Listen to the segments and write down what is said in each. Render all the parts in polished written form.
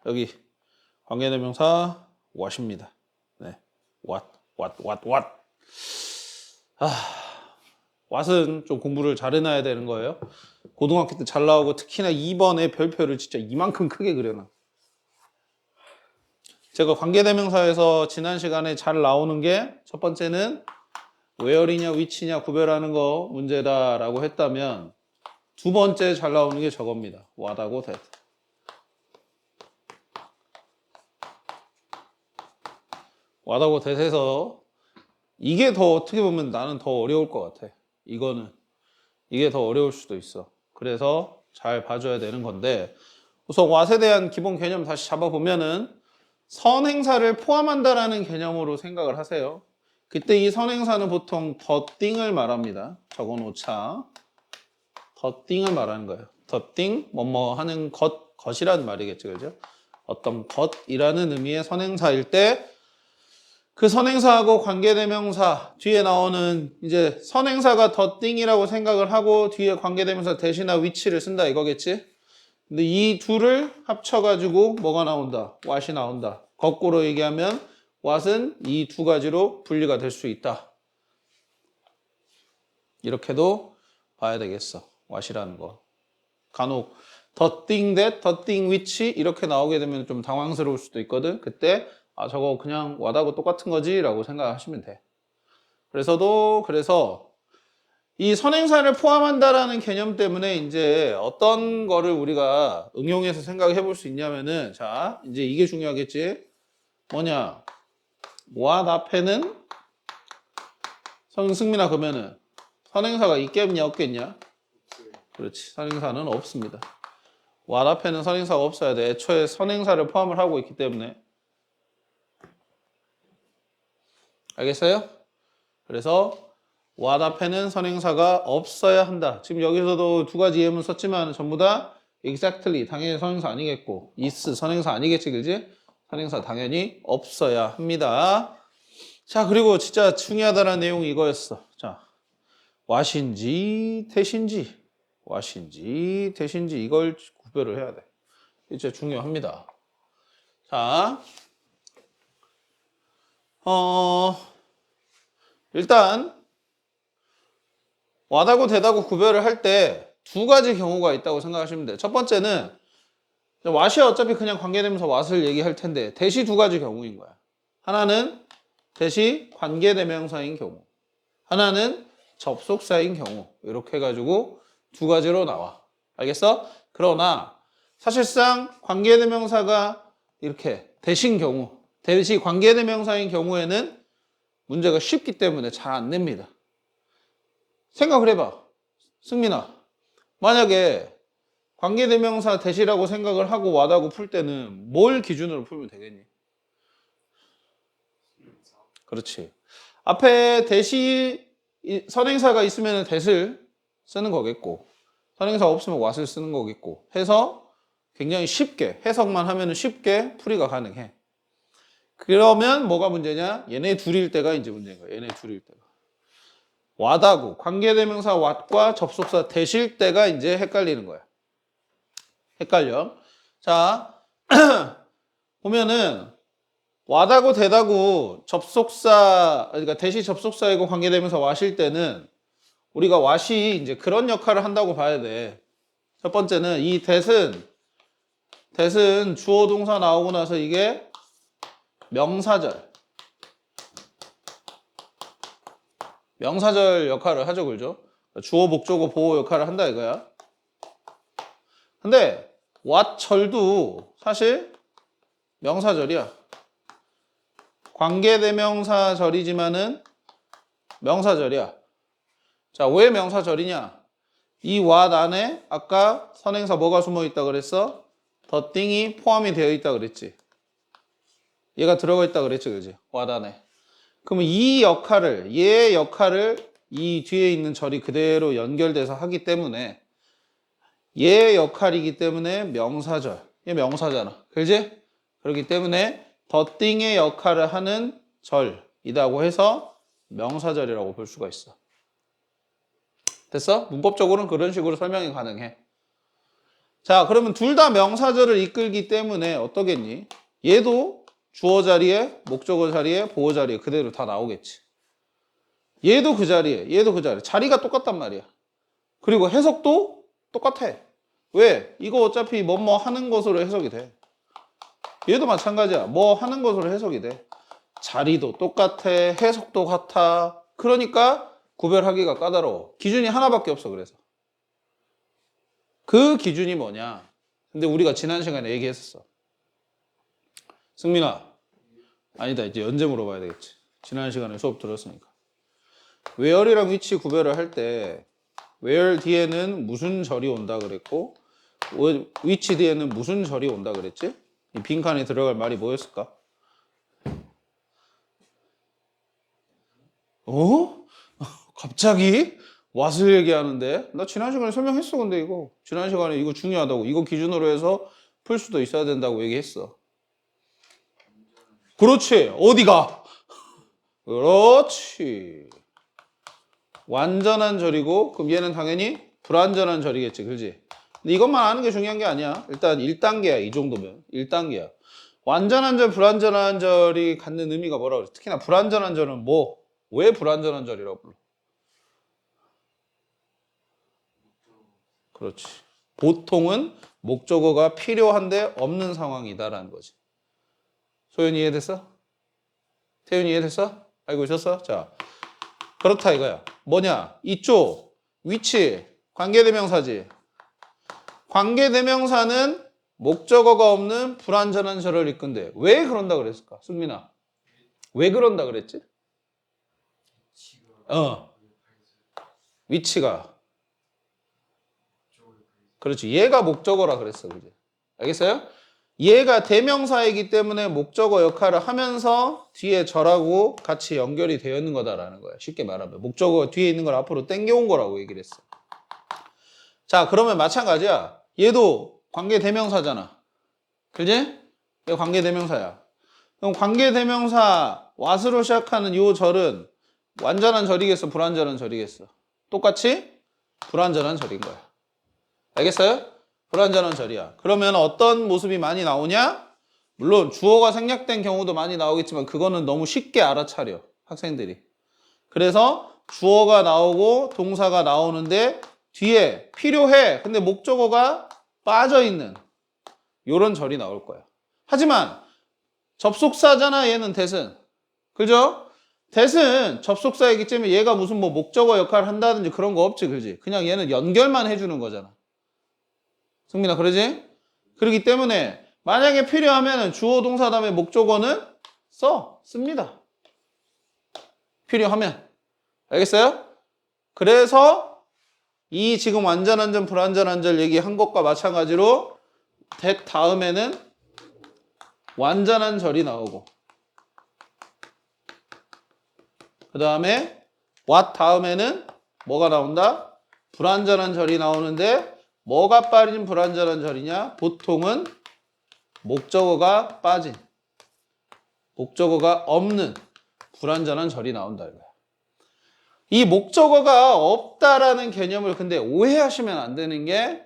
여기 관계대명사 what입니다. 네, what. what은 좀 공부를 잘 해놔야 되는 거예요. 고등학교 때 잘 나오고 특히나 2번에 별표를 진짜 이만큼 크게 그려놔. 제가 관계대명사에서 지난 시간에 잘 나오는 게 첫 번째는 where이냐 which냐 구별하는 거 문제다라고 했다면 두 번째 잘 나오는 게 저겁니다. what하고 that. what하고 that에서 이게 더 어떻게 보면 나는 더 어려울 것 같아. 이게 더 어려울 수도 있어. 그래서 잘 봐줘야 되는 건데 우선 what에 대한 기본 개념 다시 잡아보면은 선행사를 포함한다라는 개념으로 생각을 하세요. 그때 이 선행사는 보통 the thing을 말합니다. 적어놓자. the thing을 말하는 거예요. the thing, 뭐뭐 하는 것이라는 말이겠죠. 그죠? 어떤 것이라는 의미의 선행사일 때 그 선행사하고 관계대명사 뒤에 나오는 이제 선행사가 the thing이라고 생각을 하고 뒤에 관계대명사 대신나 which를 쓴다 이거겠지? 근데 이 둘을 합쳐가지고 뭐가 나온다? what이 나온다. 거꾸로 얘기하면 what은 이 두 가지로 분리가 될 수 있다. 이렇게도 봐야 되겠어. what이라는 거. 간혹 the thing that, the thing which 이렇게 나오게 되면 좀 당황스러울 수도 있거든. 그때 저거 그냥 what하고 똑같은 거지 라고 생각하시면 돼. 그래서 이 선행사를 포함한다라는 개념 때문에 이제 어떤 거를 우리가 응용해서 생각해 볼 수 있냐면은 자, 이제 이게 중요하겠지. 뭐냐? what 앞에는 승민아 그러면은 선행사가 있겠냐 없겠냐? 그렇지. 선행사는 없습니다. what 앞에는 선행사가 없어야 돼. 애초에 선행사를 포함을 하고 있기 때문에. 알겠어요? 그래서 what 앞에는 선행사가 없어야 한다. 지금 여기서도 두 가지 예문 썼지만 전부 다 exactly 당연히 선행사 아니겠고 is 선행사 아니겠지 그지? 선행사 당연히 없어야 합니다. 자 그리고 진짜 중요하다는 내용이 이거였어. 자 what인지 that인지 이걸 구별을 해야 돼. 진짜 중요합니다. 자 일단 what하고 that하고 구별을 할 때 두 가지 경우가 있다고 생각하시면 돼요. 첫 번째는 what이 어차피 그냥 관계대명사 what을 얘기할 텐데 that이 두 가지 경우인 거야. 하나는 that이 관계대명사인 경우, 하나는 접속사인 경우 이렇게 해가지고 두 가지로 나와. 알겠어? 그러나 사실상 관계대명사가 이렇게 that인 경우, that이 관계대명사인 경우에는 문제가 쉽기 때문에 잘 안 냅니다. 생각을 해봐. 승민아. 만약에 관계대명사 that이라고 생각을 하고 what하고 풀 때는 뭘 기준으로 풀면 되겠니? 그렇지. 앞에 that이 선행사가 있으면 that을 쓰는 거겠고 선행사 없으면 what을 쓰는 거겠고 해서 굉장히 쉽게 해석만 하면 쉽게 풀이가 가능해. 그러면 뭐가 문제냐? 얘네 둘일 때가 이제 문제인 거야. 얘네 둘일 때가. what하고 관계대명사 what과 접속사 that일 때가 이제 헷갈리는 거야. 헷갈려. 자, 보면은 what하고 that하고 접속사, 그러니까 that이 접속사이고 관계대명사 what일 때는 우리가 what이 이제 그런 역할을 한다고 봐야 돼. 첫 번째는 이 that은 주어 동사 나오고 나서 이게 명사절 역할을 하죠, 그죠? 주어, 목적어, 보호 역할을 한다 이거야. 근데 what절도 사실 명사절이야. 관계대명사절이지만은 명사절이야. 자, 왜 명사절이냐? 이 what 안에 아까 선행사 뭐가 숨어 있다 그랬어? the thing이 포함이 되어 있다 그랬지. 얘가 들어가 있다 그랬지, 그지? what 안에. 그러면 얘의 역할을 이 뒤에 있는 절이 그대로 연결돼서 하기 때문에 얘의 역할이기 때문에 명사절. 얘 명사잖아. 그지? 그렇기 때문에 the thing의 역할을 하는 절이라고 해서 명사절이라고 볼 수가 있어. 됐어? 문법적으로는 그런 식으로 설명이 가능해. 자, 그러면 둘 다 명사절을 이끌기 때문에 어떠겠니? 얘도 주어 자리에, 목적어 자리에, 보어 자리에 그대로 다 나오겠지. 얘도 그 자리에, 얘도 그 자리에. 자리가 똑같단 말이야. 그리고 해석도 똑같아. 왜? 이거 어차피 뭐뭐 하는 것으로 해석이 돼. 얘도 마찬가지야. 뭐 하는 것으로 해석이 돼. 자리도 똑같아. 해석도 같아. 그러니까 구별하기가 까다로워. 기준이 하나밖에 없어. 그래서. 그 기준이 뭐냐? 근데 우리가 지난 시간에 얘기했었어. 승민아. 아니다. 이제 언제 물어봐야 되겠지. 지난 시간에 수업 들었으니까. where이랑 which 구별을 할 때 where 뒤에는 무슨 절이 온다 그랬고 which 뒤에는 무슨 절이 온다 그랬지? 이 빈칸에 들어갈 말이 뭐였을까? 어? 갑자기? what을 얘기하는데? 나 지난 시간에 설명했어. 근데 이거 지난 시간에 이거 중요하다고 이거 기준으로 해서 풀 수도 있어야 된다고 얘기했어. 그렇지. 어디가? 그렇지. 완전한 절이고 그럼 얘는 당연히 불완전한 절이겠지. 그렇지? 근데 이것만 아는 게 중요한 게 아니야. 일단 1단계야. 이 정도면 1단계야. 완전한 절, 불완전한 절이 갖는 의미가 뭐라고 그래? 특히나 불완전한 절은 뭐? 왜 불완전한 절이라고 불러? 그렇지. 보통은 목적어가 필요한데 없는 상황이다라는 거지. 소연이 이해됐어? 태윤이 이해됐어? 알고 있었어? 자, 그렇다 이거야. 뭐냐? 이쪽 위치 관계대명사지. 관계대명사는 목적어가 없는 불완전한 절을 이끈대. 왜 그런다 그랬을까? 승민아. 왜 그런다 그랬지? 위치가. 그렇지. 얘가 목적어라 그랬어. 그지? 알겠어요? 얘가 대명사이기 때문에 목적어 역할을 하면서 뒤에 절하고 같이 연결이 되어 있는 거다라는 거야. 쉽게 말하면. 목적어 뒤에 있는 걸 앞으로 땡겨온 거라고 얘기를 했어. 자, 그러면 마찬가지야. 얘도 관계대명사잖아. 그지? 얘 관계대명사야. 그럼 관계대명사 what으로 시작하는 요 절은 완전한 절이겠어? 불완전한 절이겠어? 똑같이 불완전한 절인 거야. 알겠어요? 불완전한 절이야. 그러면 어떤 모습이 많이 나오냐? 물론 주어가 생략된 경우도 많이 나오겠지만 그거는 너무 쉽게 알아차려. 학생들이. 그래서 주어가 나오고 동사가 나오는데 뒤에 필요해. 근데 목적어가 빠져있는 요런 절이 나올 거야. 하지만 접속사잖아. 얘는 that은. 그죠? that은 접속사이기 때문에 얘가 무슨 뭐 목적어 역할을 한다든지 그런 거 없지. 그지? 그냥 얘는 연결만 해주는 거잖아. 승민아, 그러지? 그렇기 때문에 만약에 필요하면 주어 동사 다음에 목적어는 씁니다. 필요하면. 알겠어요? 그래서 이 지금 완전한 절, 불완전한 절 얘기한 것과 마찬가지로 that 다음에는 완전한 절이 나오고 그 다음에 what 다음에는 뭐가 나온다? 불완전한 절이 나오는데 뭐가 빠진 불완전한 절이냐? 보통은 목적어가 빠진, 목적어가 없는 불완전한 절이 나온다 이거야. 이 목적어가 없다라는 개념을 근데 오해하시면 안 되는 게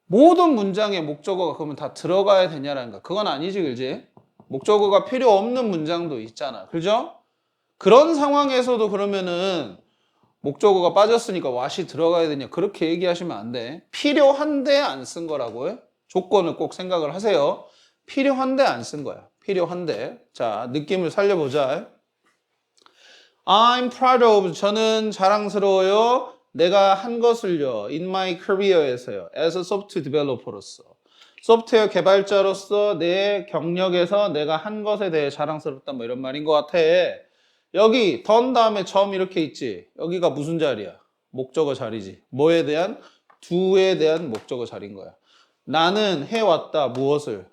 모든 문장에 목적어가 그러면 다 들어가야 되냐라는 거. 그건 아니지, 그지? 목적어가 필요 없는 문장도 있잖아. 그죠? 그런 상황에서도 그러면은 목적어가 빠졌으니까 what이 들어가야 되냐 그렇게 얘기하시면 안 돼. 필요한데 안 쓴 거라고요. 조건을 꼭 생각을 하세요. 필요한데 안 쓴 거야. 필요한데. 자, 느낌을 살려보자. I'm proud of. 저는 자랑스러워요. 내가 한 것을요. In my career에서요. As a software developer로서. 소프트웨어 개발자로서 내 경력에서 내가 한 것에 대해 자랑스럽다 뭐 이런 말인 것 같아. 여기 done 다음에 점 이렇게 있지. 여기가 무슨 자리야? 목적어 자리지. 뭐에 대한? do에 대한 목적어 자리인 거야. 나는 해왔다. 무엇을?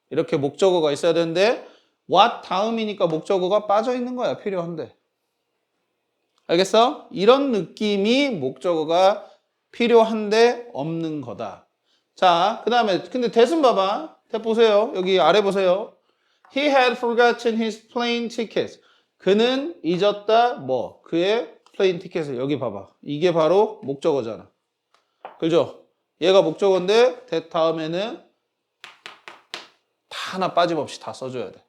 이렇게 목적어가 있어야 되는데 what 다음이니까 목적어가 빠져 있는 거야. 필요한데. 알겠어? 이런 느낌이 목적어가 필요한데 없는 거다. 자, 그 다음에 근데 that은 봐봐. that 보세요. 여기 아래 보세요. He had forgotten his plane ticket. 그는 잊었다 그의 플레인 티켓을. 여기 봐봐. 이게 바로 목적어잖아. 그죠? 얘가 목적어인데 that 다음에는 다 하나 빠짐없이 다 써줘야 돼.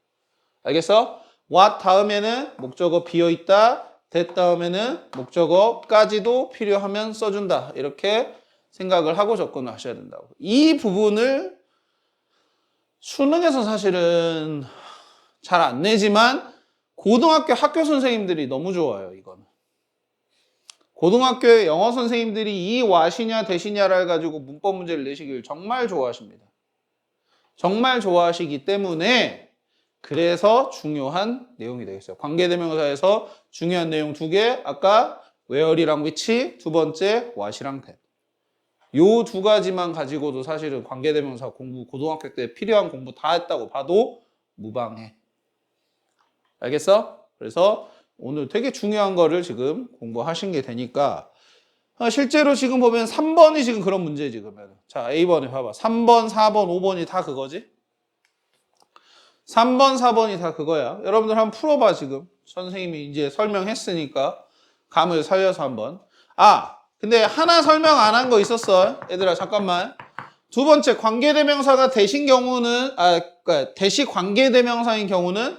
알겠어? what 다음에는 목적어 비어있다. that 다음에는 목적어까지도 필요하면 써준다. 이렇게 생각을 하고 접근을 하셔야 된다고. 이 부분을 수능에서 사실은 잘 안 내지만 고등학교 학교 선생님들이 너무 좋아요. 이거는. 고등학교의 영어 선생님들이 이 what이냐 that이냐를 가지고 문법 문제를 내시길 정말 좋아하십니다. 정말 좋아하시기 때문에 그래서 중요한 내용이 되겠어요. 관계대명사에서 중요한 내용 두 개, 아까 where이랑 which, 두 번째 what이랑 that. 요 두 가지만 가지고도 사실은 관계대명사 공부 고등학교 때 필요한 공부 다 했다고 봐도 무방해. 알겠어? 그래서 오늘 되게 중요한 거를 지금 공부하신 게 되니까 실제로 지금 보면 3번이 지금 그런 문제지 그러면. 자, A번에 봐봐. 3번, 4번, 5번이 다 그거지? 3번, 4번이 다 그거야. 여러분들 한번 풀어봐 지금. 선생님이 이제 설명했으니까 감을 살려서 한번. 아, 근데 하나 설명 안 한 거 있었어. 얘들아 잠깐만. 두 번째 관계대명사가 대신 경우는 그러니까 대시 관계대명사인 경우는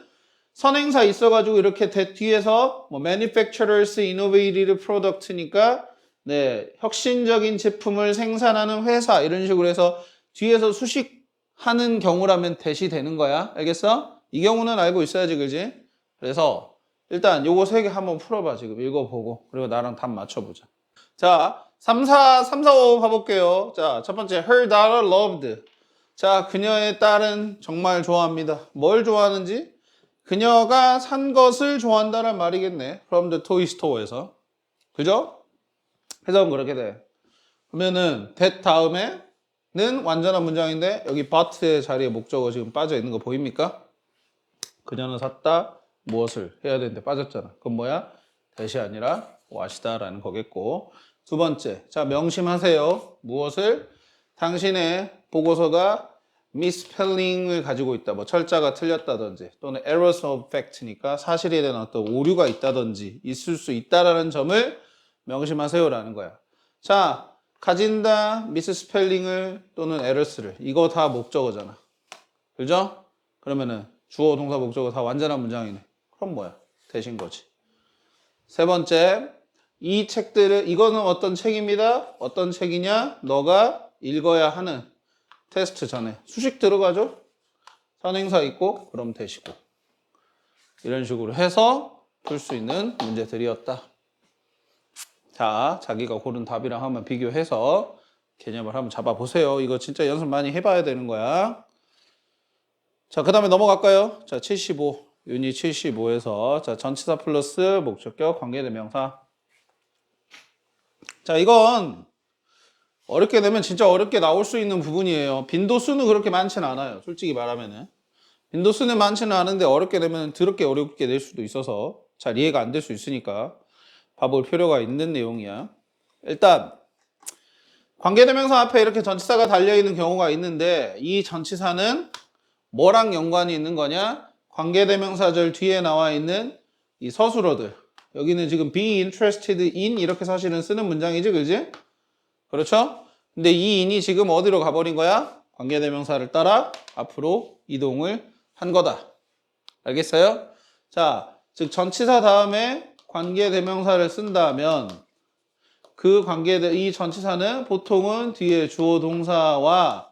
선행사 있어가지고 이렇게 뒤에서 뭐 manufacturers innovated product니까 네 혁신적인 제품을 생산하는 회사 이런 식으로 해서 뒤에서 수식하는 경우라면 대시 되는 거야. 알겠어? 이 경우는 알고 있어야지, 그지? 그래서 일단 요거 세 개 한번 풀어봐 지금 읽어보고 그리고 나랑 답 맞춰보자. 자, 3, 4, 5 봐볼게요. 자, 첫 번째 her daughter loved. 자, 그녀의 딸은 정말 좋아합니다. 뭘 좋아하는지? 그녀가 산 것을 좋아한다는 말이겠네. From the toy store에서. 그죠? 해석은 그렇게 돼. 그러면은 that 다음에는 완전한 문장인데 여기 but의 자리에 목적어 지금 빠져 있는 거 보입니까? 그녀는 샀다. 무엇을 해야 되는데 빠졌잖아. 그건 뭐야? that이 아니라 what이다라는 거겠고. 두 번째. 자, 명심하세요. 무엇을? 당신의 보고서가 misspelling을 가지고 있다. 뭐 철자가 틀렸다든지 또는 errors of fact니까 사실에 대한 어떤 오류가 있다든지 있을 수 있다라는 점을 명심하세요라는 거야. 자, 가진다, misspelling을 또는 errors를 이거 다 목적어잖아. 그죠? 그러면은 주어, 동사, 목적어 다 완전한 문장이네. 그럼 뭐야? 대신 거지. 세 번째, 이 책들을 이거는 어떤 책입니다. 어떤 책이냐? 너가 읽어야 하는 테스트 전에 수식 들어가죠? 선행사 있고 그럼 되시고 이런 식으로 해서 풀 수 있는 문제들이었다. 자, 자기가 고른 답이랑 한번 비교해서 개념을 한번 잡아보세요. 이거 진짜 연습 많이 해봐야 되는 거야. 자, 그 다음에 넘어갈까요? 자, 75 유닛 75에서 자 전치사 플러스 목적격 관계대명사. 자, 이건 어렵게 되면 진짜 어렵게 나올 수 있는 부분이에요. 빈도수는 그렇게 많지는 않아요. 솔직히 말하면은. 빈도수는 많지는 않은데 어렵게 되면 더럽게 어렵게 낼 수도 있어서 잘 이해가 안 될 수 있으니까 봐볼 필요가 있는 내용이야. 일단 관계대명사 앞에 이렇게 전치사가 달려있는 경우가 있는데 이 전치사는 뭐랑 연관이 있는 거냐? 관계대명사절 뒤에 나와 있는 이 서술어들. 여기는 지금 be interested in 이렇게 사실은 쓰는 문장이지, 그지? 그렇죠? 근데 이 in이 지금 어디로 가버린 거야? 관계대명사를 따라 앞으로 이동을 한 거다. 알겠어요? 자, 즉 전치사 다음에 관계대명사를 쓴다면 그 이 전치사는 보통은 뒤에 주어 동사와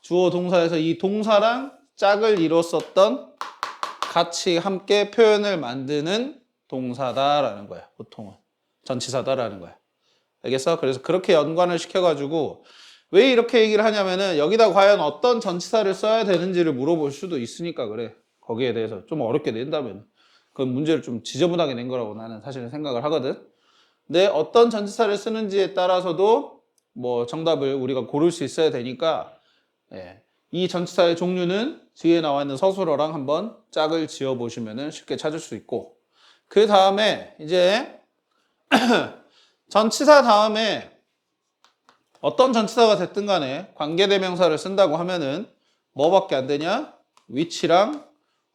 주어 동사에서 이 동사랑 짝을 이뤘었던 같이 함께 표현을 만드는 동사다라는 거야. 보통은 전치사다라는 거야. 알겠어? 그래서 그렇게 연관을 시켜가지고 왜 이렇게 얘기를 하냐면은 여기다 과연 어떤 전치사를 써야 되는지를 물어볼 수도 있으니까 그래. 거기에 대해서 좀 어렵게 낸다면 그건 문제를 좀 지저분하게 낸 거라고 나는 사실은 생각을 하거든. 근데 어떤 전치사를 쓰는지에 따라서도 뭐 정답을 우리가 고를 수 있어야 되니까 예. 이 전치사의 종류는 뒤에 나와 있는 서술어랑 한번 짝을 지어 보시면은 쉽게 찾을 수 있고 그 다음에 이제 전치사 다음에 어떤 전치사가 됐든 간에 관계대명사를 쓴다고 하면은 뭐밖에 안 되냐? which랑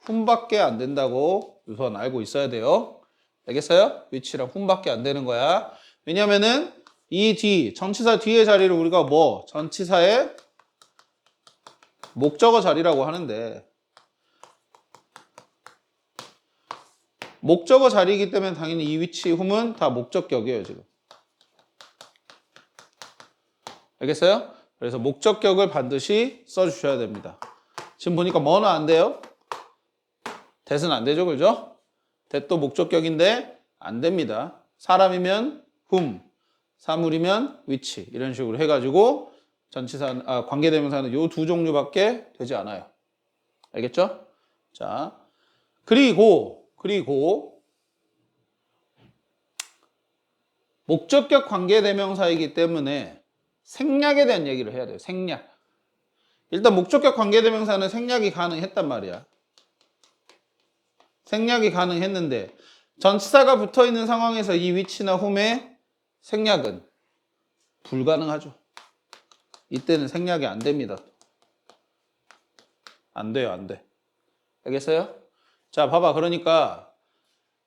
whom밖에 안 된다고 우선 알고 있어야 돼요. 알겠어요? which랑 whom밖에 안 되는 거야. 왜냐면은 이 뒤, 전치사 뒤의 자리를 우리가 뭐? 전치사의 목적어 자리라고 하는데 목적어 자리이기 때문에 당연히 이 위치, whom은 다 목적격이에요, 지금. 알겠어요? 그래서 목적격을 반드시 써주셔야 됩니다. 지금 보니까 뭐는 안 돼요? that은 안 되죠, 그죠? that도 목적격인데 안 됩니다. 사람이면 whom, 사물이면 which 이런 식으로 해가지고 전치사, 관계대명사는 요 두 종류밖에 되지 않아요. 알겠죠? 자, 그리고 목적격 관계대명사이기 때문에 생략에 대한 얘기를 해야 돼요. 생략. 일단 목적격 관계대명사는 생략이 가능했단 말이야. 생략이 가능했는데 전치사가 붙어있는 상황에서 이 위치나 whom의 생략은 불가능하죠. 이때는 생략이 안 됩니다. 안 돼요, 안 돼. 알겠어요? 자, 봐봐. 그러니까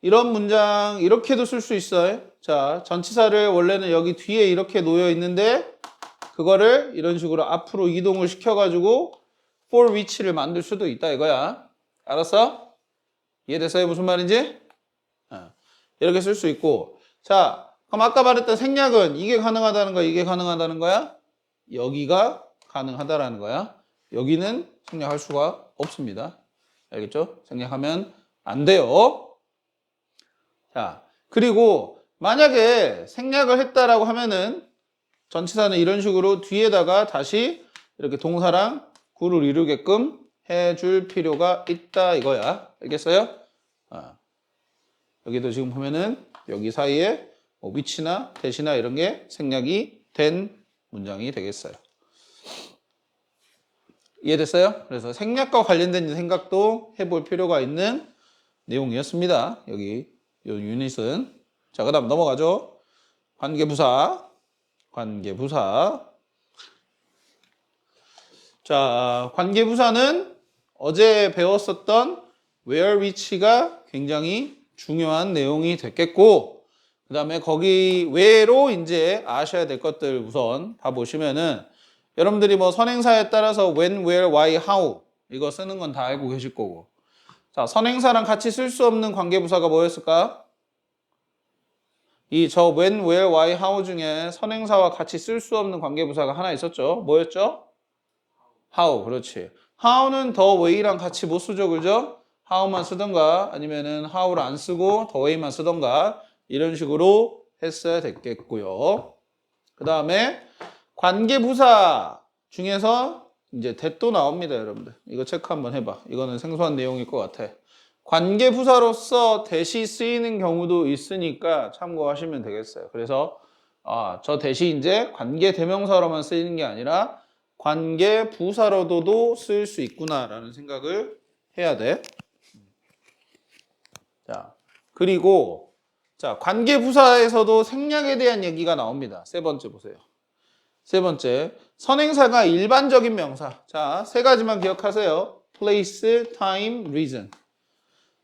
이런 문장 이렇게도 쓸 수 있어요. 자, 전치사를 원래는 여기 뒤에 이렇게 놓여 있는데 그거를 이런 식으로 앞으로 이동을 시켜가지고 for which를 만들 수도 있다 이거야. 알았어? 이해됐어요? 무슨 말인지? 이렇게 쓸 수 있고. 자, 그럼 아까 말했던 생략은 이게 가능하다는 거야? 이게 가능하다는 거야? 여기가 가능하다라는 거야. 여기는 생략할 수가 없습니다. 알겠죠? 생략하면 안 돼요. 자, 그리고 만약에 생략을 했다라고 하면은 전치사는 이런 식으로 뒤에다가 다시 이렇게 동사랑 구를 이루게끔 해줄 필요가 있다 이거야. 알겠어요? 여기도 지금 보면은 여기 사이에 뭐 위치나 대시나 이런 게 생략이 된 문장이 되겠어요. 이해됐어요? 그래서 생략과 관련된 생각도 해볼 필요가 있는 내용이었습니다. 여기 이 유닛은. 자, 그 다음 넘어가죠. 관계부사. 자, 관계부사는 어제 배웠었던 where which가 굉장히 중요한 내용이 됐겠고, 그 다음에 거기 외로 이제 아셔야 될 것들 우선 봐보시면은 여러분들이 뭐 선행사에 따라서 when, where, why, how 이거 쓰는 건 다 알고 계실 거고. 자, 선행사랑 같이 쓸 수 없는 관계부사가 뭐였을까? 이 저 when, where, why, how 중에 선행사와 같이 쓸 수 없는 관계부사가 하나 있었죠. 뭐였죠? how. 그렇지. how는 the way랑 같이 못 쓰죠. 그죠? how만 쓰던가 아니면은 how를 안 쓰고 the way만 쓰던가 이런 식으로 했어야 됐겠고요. 그 다음에 관계부사 중에서 이제 that도 나옵니다, 여러분들. 이거 체크 한번 해봐. 이거는 생소한 내용일 것 같아. 관계부사로서 that이 쓰이는 경우도 있으니까 참고하시면 되겠어요. 그래서 저 that이 이제 관계대명사로만 쓰이는 게 아니라 관계부사로도 쓸 수 있구나라는 생각을 해야 돼. 자, 그리고 자, 관계부사에서도 생략에 대한 얘기가 나옵니다. 세 번째 보세요. 세 번째, 선행사가 일반적인 명사. 자, 세 가지만 기억하세요. place, time, reason.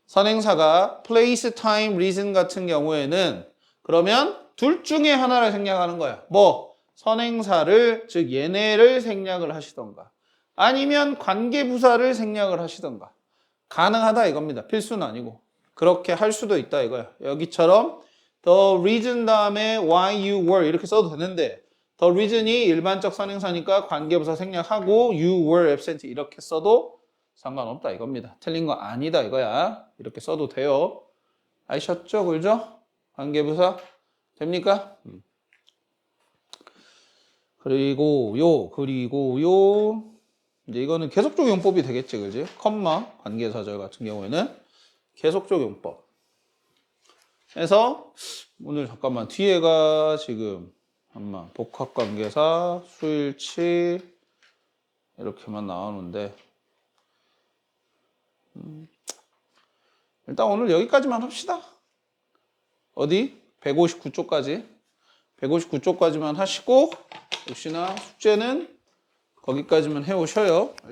선행사가 place, time, reason 같은 경우에는 그러면 둘 중에 하나를 생략하는 거야. 뭐? 선행사를, 즉 얘네를 생략을 하시던가 아니면 관계부사를 생략을 하시던가 가능하다 이겁니다. 필수는 아니고. 그렇게 할 수도 있다 이거야. 여기처럼 the reason 다음에 why you were 이렇게 써도 되는데 the reason이 일반적 선행사니까 관계부사 생략하고 you were absent 이렇게 써도 상관없다 이겁니다. 틀린 거 아니다 이거야. 이렇게 써도 돼요. 아시셨죠? 그죠? 관계부사 됩니까? 그리고 이제 이거는 계속적 용법이 되겠지, 그지? 컴마 관계사절 같은 경우에는 계속적 용법. 그래서 오늘 잠깐만 뒤에가 지금 한번 복합관계사, 수일치 이렇게만 나오는데 일단 오늘 여기까지만 합시다. 어디? 159쪽까지. 159쪽까지만 하시고 역시나 숙제는 거기까지만 해오셔요.